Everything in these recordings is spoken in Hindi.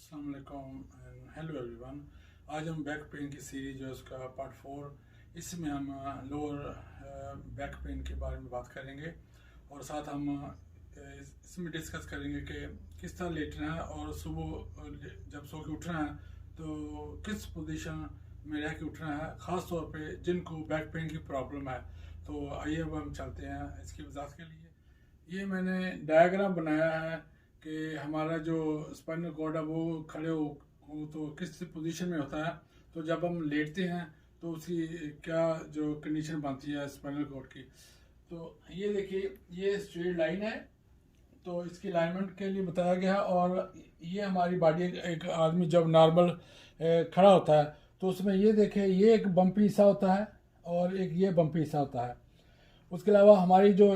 अस्सलाम वालेकुम एंड हेलो एवरीवन। आज हम बैक पेन की सीरीज जो है उसका पार्ट 4, इसमें हम लोअर बैक पेन के बारे में बात करेंगे और साथ हम इसमें डिस्कस करेंगे कि किस तरह लेटना है और सुबह जब सो के उठना है तो किस पोजीशन में रह के उठना है, ख़ास तौर पे जिनको बैक पेन की प्रॉब्लम है। तो आइए अब हम चलते हैं इसकी वजाहत के लिए। ये मैंने डायग्राम बनाया है कि हमारा जो स्पाइनल कॉर्ड है वो खड़े हो तो किस पोजीशन में होता है, तो जब हम लेटते हैं तो उसकी क्या जो कंडीशन बनती है स्पाइनल कॉर्ड की। तो ये देखिए, ये स्ट्रेट लाइन है, तो इसकी अलाइनमेंट के लिए बताया गया है। और ये हमारी बॉडी, एक आदमी जब नॉर्मल खड़ा होता है तो उसमें ये देखें, ये एक बम्पी हिस्सा होता है और एक ये बम्पी हिस्सा होता है। उसके अलावा हमारी जो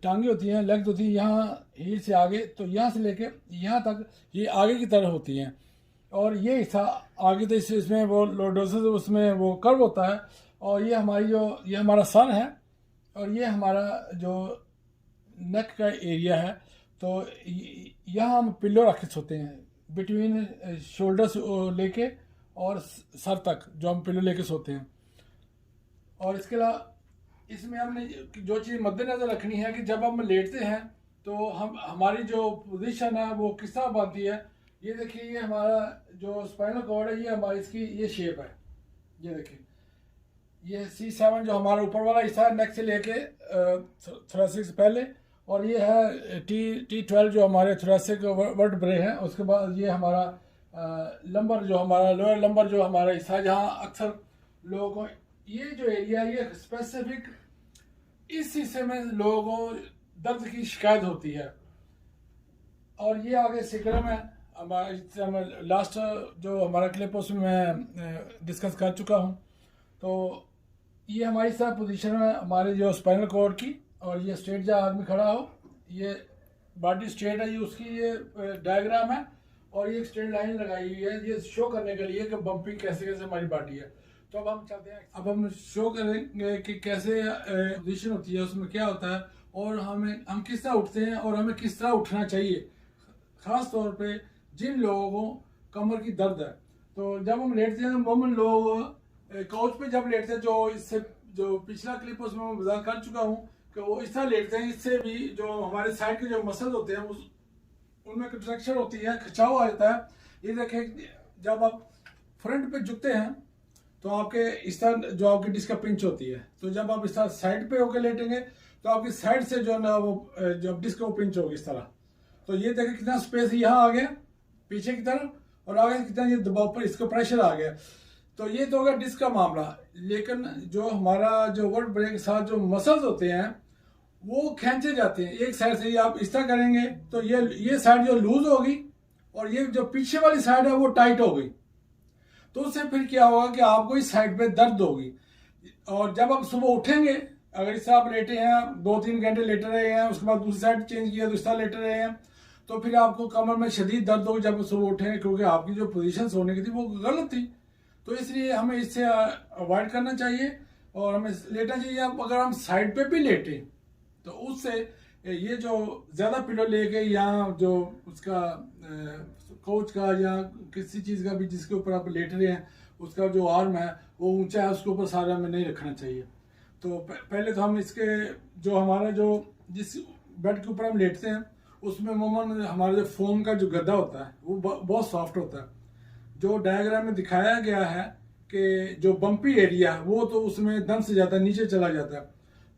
टांगे होती हैं, लेग्स होती हैं, यहाँ हील से आगे, तो यहाँ से लेके यहाँ तक ये आगे की तरफ होती हैं। और ये हिस्सा आगे तो इसमें वो लॉर्डोसिस, उसमें वो कर्व होता है। और ये हमारी ये हमारा सर है और ये हमारा जो नेक का एरिया है। तो यहाँ हम पिल्लो रख के सोते हैं, बिटवीन शोल्डर्स लेके और सर तक जो हम पिल्लो लेके सोते हैं। और इसके अलावा इसमें हमने जो चीज़ मद्देनज़र रखनी है कि जब हम लेटते हैं तो हमारी जो पोजीशन है वो किस तरह बनती है। ये देखिए, ये हमारा जो स्पाइनल कॉर्ड है, ये हमारी इसकी ये शेप है। ये देखिए, ये C7 जो हमारा ऊपर वाला हिस्सा है, नेक से लेके थोरेसिक से पहले, और ये है T12 जो हमारे थोरेसिक वर्टेब्रे हैं। उसके बाद ये हमारा लंबर, जो हमारा लोअर लंबर जो हमारा हिस्सा है, जहाँ अक्सर लोगों को ये जो एरिया, ये स्पेसिफिक इस हिस्से में लोगों को दर्द की शिकायत होती है। और ये आगे सिक्रम है हमारा, लास्ट जो हमारा क्लिप उसमें मैं डिस्कस कर चुका हूँ। तो ये हमारी सब पोजीशन है हमारे जो स्पाइनल कॉर्ड की। और ये स्ट्रेट जहाँ आदमी खड़ा हो, ये बॉडी स्ट्रेट है, ये उसकी ये डायग्राम है। और ये स्ट्रेट लाइन लगाई हुई है, ये शो करने के लिए कि बम्पिंग कैसे कैसे हमारी बॉडी है। तो अब हम चलते हैं, अब हम शो करेंगे कि कैसे पोजीशन होती है, उसमें क्या होता है और हम किस तरह उठते हैं और हमें किस तरह उठना चाहिए, ख़ास तौर पे जिन लोगों को कमर की दर्द है। तो जब हम लेटते हैं, मोमन लोग काउच पे जब लेटते हैं, जो इससे जो पिछला क्लिप उसमें मैं बता कर चुका हूँ कि वो इस तरह लेटते हैं। इससे भी जो हमारे साइड के जो मसल होते हैं उनमें कंट्रैक्शन होती है, खिंचाव आ जाता है। ये देखें, जब आप फ्रंट पे झुकते हैं तो आपके इस तरह जो आपकी डिस्क पिंच होती है, तो जब आप इस तरह साइड पे होकर लेटेंगे तो आपकी साइड से जो ना वो जब डिस्क वो पिंच होगी इस तरह। तो ये देखें कितना स्पेस यहाँ आ गया पीछे की तरफ, और आगे कितना ये दबाव पर इसका प्रेशर आ गया। तो ये तो होगा डिस्क का मामला। लेकिन जो हमारा जो वर्टेब्रे के साथ जो मसल्स होते हैं वो खींचे जाते हैं एक साइड से। आप इस तरह करेंगे तो ये साइड जो लूज होगी और ये जो पीछे वाली साइड है वो टाइट हो गई। तो उससे फिर क्या होगा कि आपको इस साइड पे दर्द होगी। और जब आप सुबह उठेंगे, अगर इससे आप लेटे हैं 2-3 घंटे लेटे रहे हैं, उसके बाद दूसरी साइड चेंज किया, दूसरा लेटे रहे हैं, तो फिर आपको कमर में शदीद दर्द होगी जब सुबह उठेंगे, क्योंकि आपकी जो पोजीशन सोने की थी वो गलत थी। तो इसलिए हमें इससे अवॉइड करना चाहिए और हमें लेटना चाहिए। अगर हम साइड पे भी लेटे तो उससे ये जो ज़्यादा पिलो लेके या जो उसका कोच का या किसी चीज़ का भी जिसके ऊपर आप लेट रहे हैं, उसका जो आर्म है वो ऊंचा है, उसके ऊपर सारा हमें नहीं रखना चाहिए। तो पहले तो हम इसके जो हमारा जो जिस बेड के ऊपर हम लेटते हैं उसमें अमूमन हमारा जो फोम का जो गद्दा होता है वो बहुत सॉफ्ट होता है। जो डायग्राम में दिखाया गया है कि जो बम्पी एरिया है वो तो उसमें दम से ज़्यादा नीचे चला जाता है।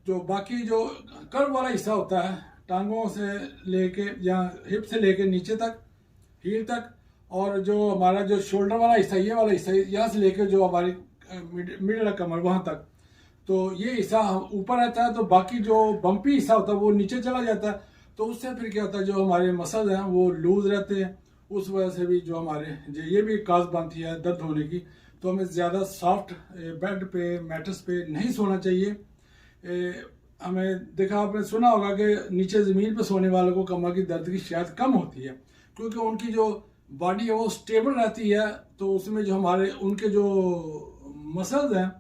जो बाकी जो कर्व वाला हिस्सा होता है, टांगों से लेके या हिप से लेके नीचे तक, हील तक, और जो हमारा जो शोल्डर वाला हिस्सा, ये वाला हिस्सा, यहाँ से लेके जो हमारी मिडल कमर वहाँ तक, तो ये हिस्सा ऊपर रहता है। तो बाकी जो बम्पी हिस्सा होता है वो नीचे चला जाता है। तो उससे फिर क्या होता है, जो हमारे मसल हैं वो लूज रहते हैं। उस वजह से भी जो हमारे ये भी काज बनती है दर्द होने की। तो हमें ज़्यादा सॉफ्ट बेड पे, मैट्रेस पे नहीं सोना चाहिए। हमें देखा, आपने सुना होगा कि नीचे ज़मीन पे सोने वालों को कमर की दर्द की शिकायत कम होती है, क्योंकि उनकी जो बॉडी है वो स्टेबल रहती है। तो उसमें जो हमारे उनके जो मसल्स हैं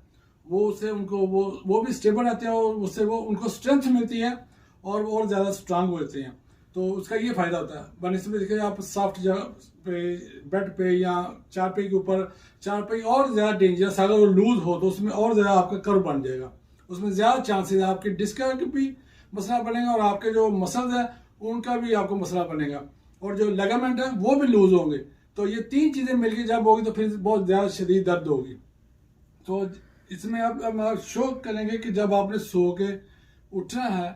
वो उससे उनको वो भी स्टेबल रहते हैं और उससे वो उनको स्ट्रेंथ मिलती है और ज़्यादा स्ट्रांग होते हैं। तो उसका ये फायदा होता है। बनस्पत देखिए आप सॉफ्ट जगह पे, बेड पे या चारपाई के ऊपर, चारपाई और ज़्यादा डेंजरस, अगर वो लूज हो तो उसमें और ज़्यादा आपका कर्व बन जाएगा, उसमें ज़्यादा चांसेस है आपके डिस्क का भी मसला बनेगा और आपके जो मसल्स हैं उनका भी आपको मसला बनेगा, और जो लेगामेंट है वो भी लूज होंगे। तो ये तीन चीज़ें मिलकर जब होगी तो फिर बहुत ज़्यादा शदीद दर्द होगी। तो इसमें आप शो करेंगे कि जब आपने सो के उठना है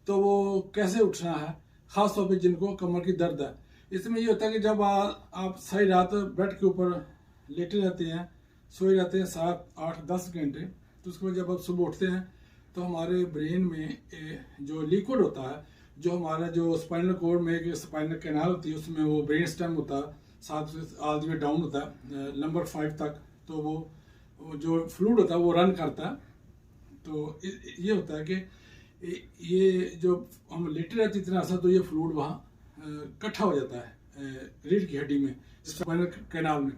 तो वो कैसे उठना है, ख़ास तौर पे जिनको कमर की दर्द है। इसमें ये होता है कि जब आप सारी रात बेड के ऊपर लेटे रहते हैं, सोए रहते हैं 7, 8, 10 घंटे, तो उसके बाद जब आप सुबह उठते हैं तो हमारे ब्रेन में जो लिक्विड होता है, जो हमारा जो स्पाइनल कोड में एक स्पाइनल कैनाल होती है, उसमें वो ब्रेन स्टेम होता है, 7 से ऑल द वे डाउन होता है नंबर 5 तक, तो वो जो फ्लूइड होता है वो रन करता है। तो ये होता है कि ये जो हम लेटे रहते इतना असर, तो ये फ्लूइड वहाँ इकट्ठा हो जाता है रीढ़ की हड्डी में, स्पाइनल कैनाल में।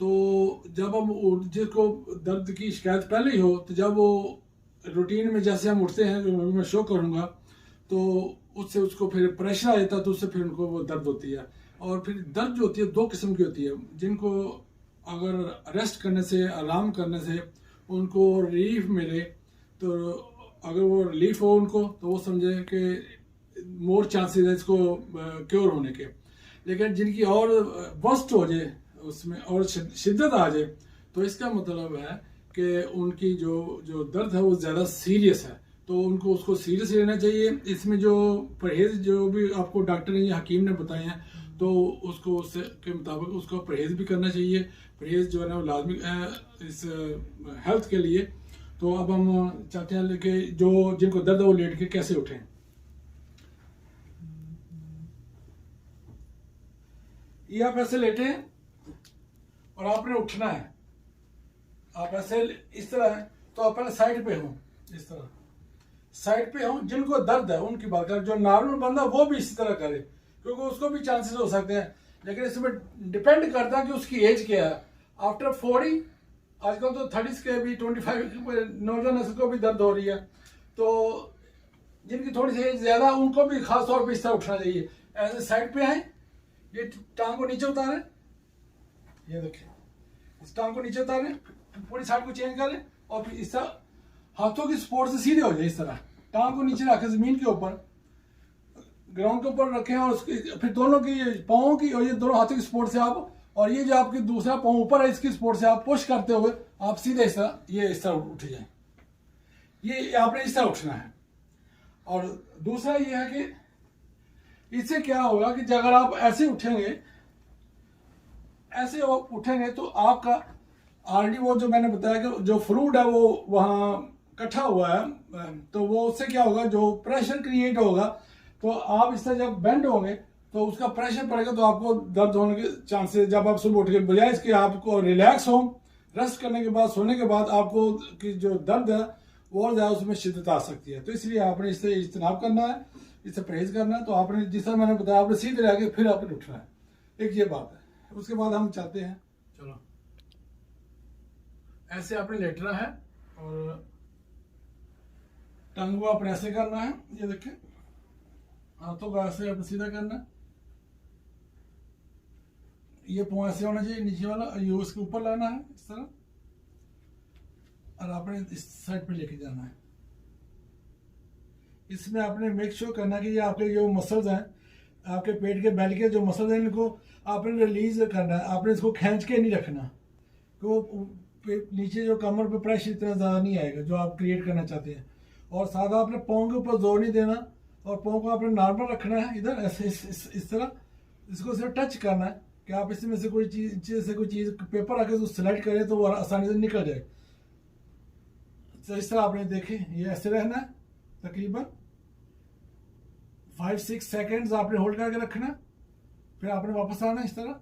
तो जब हम जिसको दर्द की शिकायत पहले ही हो, तो जब वो रूटीन में जैसे हम उठते हैं, जो मैं शो करूँगा, तो उससे उसको फिर प्रेशर आ जाता है, तो उससे फिर उनको वो दर्द होती है। और फिर दर्द जो होती है 2 किस्म की होती है, जिनको अगर रेस्ट करने से, आराम करने से उनको रिलीफ मिले, तो अगर वो रिलीफ हो उनको, तो वो समझे कि मोर चांसेस है इसको क्योर होने के। लेकिन जिनकी और वर्स्ट हो जाए, उसमें और शिद्दत आ जाए, तो इसका मतलब है कि उनकी जो दर्द है वो ज़्यादा सीरियस है, तो उनको उसको सीरियस लेना चाहिए। इसमें जो परहेज़ जो भी आपको डॉक्टर ने या हकीम ने बताए हैं, तो उसको उससे के मुताबिक उसको परहेज़ भी करना चाहिए। परहेज़ जो है ना वो लाजमी है इस हेल्थ के लिए। तो अब हम चाहते हैं कि जो जिनको दर्द है वो लेट के कैसे उठें। ये आप ऐसे लेटे और आपने उठना है, आप ऐसे इस तरह हैं, तो आप पहले साइड पे हो, इस तरह साइड पे हो। जिनको दर्द है उनकी बात करें, जो नॉर्मल बंदा वो भी इसी तरह करे, क्योंकि उसको भी चांसेस हो सकते हैं। लेकिन इसमें डिपेंड करता है कि उसकी एज क्या है। आफ्टर 40, आजकल तो 30 के भी 25 नौजवान नस्ल को भी दर्द हो रही है, तो जिनकी थोड़ी सी एज ज़्यादा उनको भी खास तौर पर इस तरह उठना चाहिए। ऐसे साइड पे आए, ये टांग को नीचे उतारें, ये देखिए इस टांग को नीचे उतारें, पूरी साइड को चेंज करें, और फिर इस तरह हाथों की सपोर्ट से सीधे हो जाए। इस तरह टांग को नीचे रखें ज़मीन के ऊपर, ग्राउंड के ऊपर रखें, और उसकी फिर दोनों की पाँव की और ये दोनों हाथों की सपोर्ट से आप, और ये जो आपकी दूसरा पाँव ऊपर है इसकी सपोर्ट से आप पुश करते हुए आप सीधे इस तरह ये इस तरह उठ जाए। ये आपने इस तरह उठना है। और दूसरा ये है कि इससे क्या होगा कि अगर आप ऐसे उठेंगे, ऐसे उठेंगे, तो आपका ऑलरेडी वो जो मैंने बताया कि जो फ्लूइड है वो वहाँ इकट्ठा हुआ है, तो वो उससे क्या होगा, जो प्रेशर क्रिएट होगा, तो आप इस तरह जब बेंड होंगे तो उसका प्रेशर पड़ेगा, तो आपको दर्द होने के चांसेस, जब आप सुबह उठ के बजाय इसके आपको रिलैक्स हो, रेस्ट करने के बाद, सोने के बाद, आपको की जो दर्द है वो और ज़्यादा उसमें शिद्दत आ सकती है। तो इसलिए आपने इससे इज्तनाब करना है, इससे परहेज करना है। तो आपने जिस तरह मैंने बताया, आपने सीधे रह के फिर आपने उठना है, एक ये बात है। उसके बाद हम चाहते हैं, चलो ऐसे आपने लेटना है और टंग को आपने ऐसे करना है, ये देखें, हाथों को ऐसे आपने सीधा करना है, ये पाँव ऐसे होना चाहिए नीचे वाला, ये उसके ऊपर लाना है इस तरह, और आपने इस साइड पे लेके जाना है। इसमें आपने मेक श्योर करना कि ये आपके जो मसल्स हैं, आपके पेट के बेल के जो मसल्स हैं, इनको आपने रिलीज करना है। आपने इसको खींच के नहीं रखना, तो नीचे जो कमर पे प्रेशर इतना ज़्यादा नहीं आएगा जो आप क्रिएट करना चाहते हैं। और सादा आपने पाँव के ऊपर जोर नहीं देना, और पाँव को आपने नॉर्मल रखना है इधर ऐसे इस तरह, इसको सिर्फ टच करना है कि आप इसमें से कोई चीज़ पेपर आके तो सिलेक्ट करें तो वो आसानी से निकल जाए। तो इस तरह आपने देखें, ये ऐसे रहना है, तकरीबन 5-6 सेकेंड्स आपने होल्ड करके रखना, फिर आपने वापस आना इस तरह,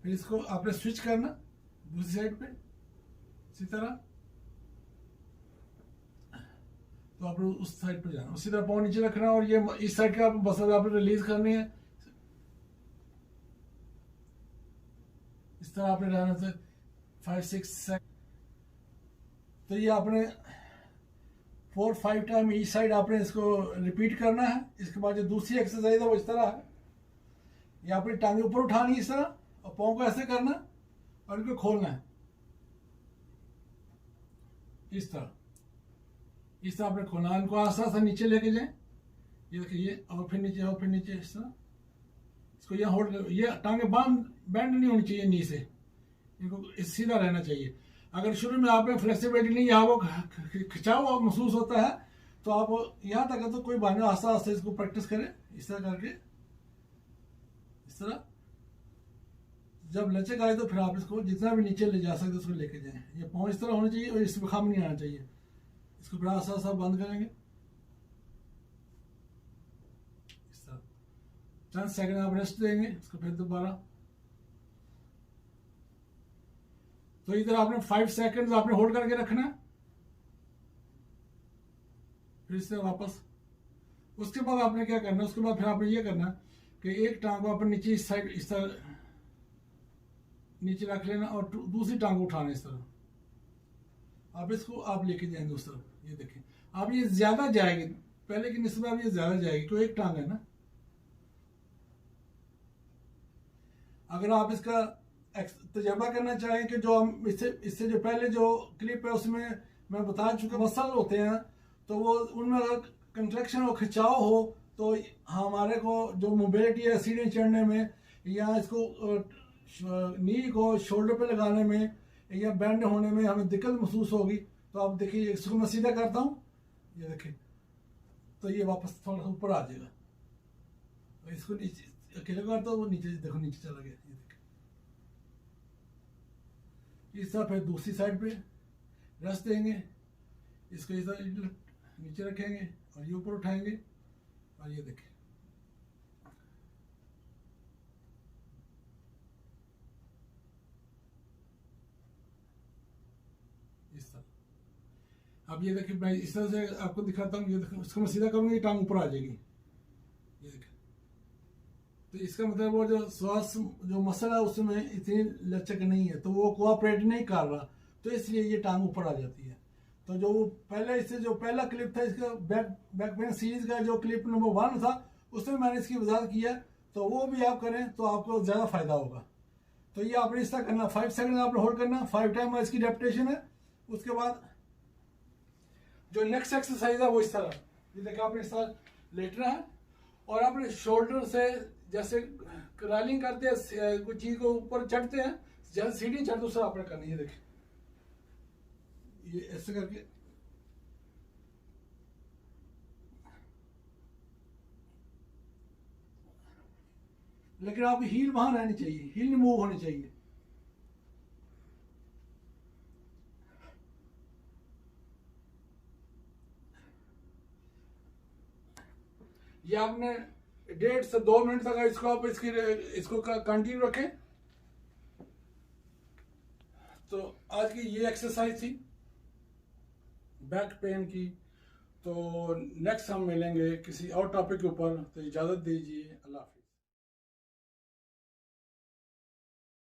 फिर इसको आपने स्विच करना दूसरी साइड पे इसी तरह, तो आपने उस साइड पे जाना, उसी तरह पाँव नीचे रखना, और ये इस साइड का मसल आपने रिलीज करनी है। इस तरह आपने रहना से 5-6 सेकेंड। तो ये आपने 4-5 टाइम ईच साइड आपने इसको रिपीट करना है। इसके बाद जो दूसरी एक्सरसाइज है वो इस तरह है, ये अपनी टांगे ऊपर उठानी है इस तरह, और पाँव को ऐसे करना और इनको खोलना है इस तरह, इस तरह आपने खोलना है। इनको आस्ते आस्ते नीचे लेके जाएं, ये देखिए, ये और फिर नीचे और फिर नीचे इस तरह। इसको यहाँ होल्ड कर, ये टांगे बैंड नहीं होनी चाहिए नी से, इनको सीधा रहना चाहिए। अगर शुरू में आप में फ्लेक्सिबिलिटी नहीं, यहाँ वो खिंचाव महसूस होता है, तो आप यहाँ तक है तो कोई बात नहीं, आस्ते आस्ते इसको प्रैक्टिस करें इस तरह करके, इस तरह। जब लचक आए तो फिर आप इसको जितना भी नीचे ले जा सकते उसको लेके जाएं। ये पाँव इस तरह होना चाहिए और इसमें खम नहीं आना चाहिए। इसको फिर आस्ते आस्ते बंद करेंगे इस तरह। चंद सेकंड आप रेस्ट देंगे, इसको फिर दोबारा। तो इधर आपने 5 सेकंड्स आपने होल्ड करके रखना है, फिर से वापस। उसके बाद आपने क्या करना है, उसके बाद फिर आपने ये करना है कि एक टांग को आपने नीचे इस साइड इस तरह नीचे रख लेना और दूसरी टांग को उठाना इस तरह। अब इसको आप लेके जाएंगे उस तरफ, ये देखिए अब ये ज्यादा जाएगी पहले की निस्बत, अब ये ज्यादा जाएगी, तो एक टांग है ना। अगर आप इसका तजर्बा करना चाहें कि जो हम इससे जो पहले जो क्लिप है उसमें मैं बता चुका मसल होते हैं, तो वो उनमें अगर कंट्रैक्शन और खिंचाव हो तो हमारे को जो मोबिलिटी है सीढ़ी चढ़ने में, या इसको नी को शोल्डर पे लगाने में या बैंड होने में हमें दिक्कत महसूस होगी। तो आप देखिए, इसको मैं सीधा करता हूँ, ये देखिए, तो ये वापस थोड़ा ऊपर आ जाएगा। इसको नीचे अकेले करता हूँ, वो नीचे देखो नीचे चला गया, ये देखिए। इस तरह फिर दूसरी साइड पे रस देंगे, इसको इस तरह नीचे रखेंगे और ये ऊपर उठाएंगे और ये देखिए। इस तरह। अब ये देखिए, मैं इस तरह से आपको दिखाता हूँ, ये देखिए, इसको मैं सीधा करूँगी, टांग ऊपर आ जाएगी, ये देखिए। तो इसका मतलब वो जो श्वास जो मसल है उसमें इतनी लचक नहीं है, तो वो कोऑपरेट नहीं कर रहा, तो इसलिए ये टांग ऊपर आ जाती है। तो जो पहले इससे जो पहला क्लिप था इसका बैक पेन सीरीज का जो क्लिप नंबर 1 था, उसमें मैंने इसकी वजाहत किया, तो वो भी आप करें तो आपको ज़्यादा फायदा होगा। तो ये आपने इस तरह करना, 5 सेकंड आपने होल्ड करना, 5 टाइम इसकी रेपिटेशन है। उसके बाद जो नेक्स्ट एक्सरसाइज है वो इस तरह, ये देखिए, आपने इस तरह लेटना है और आपने शोल्डर से जैसे क्रॉलिंग करते हैं, कुछ चीज को ऊपर चढ़ते हैं, जैसे सीढ़ी चढ़ते उससे आपने करनी है। देखिए, ये ऐसे करके, लेकिन आपकी हील वहां रहनी चाहिए, हील नहीं मूव होनी चाहिए। ये आपने 1.5 से 2 मिनट तक इसको आप इसको कंटिन्यू रखें। तो आज की ये एक्सरसाइज थी बैक पेन की। तो नेक्स्ट हम मिलेंगे किसी और टॉपिक के ऊपर, तो इजाज़त दीजिए, अल्लाह हाफिज़।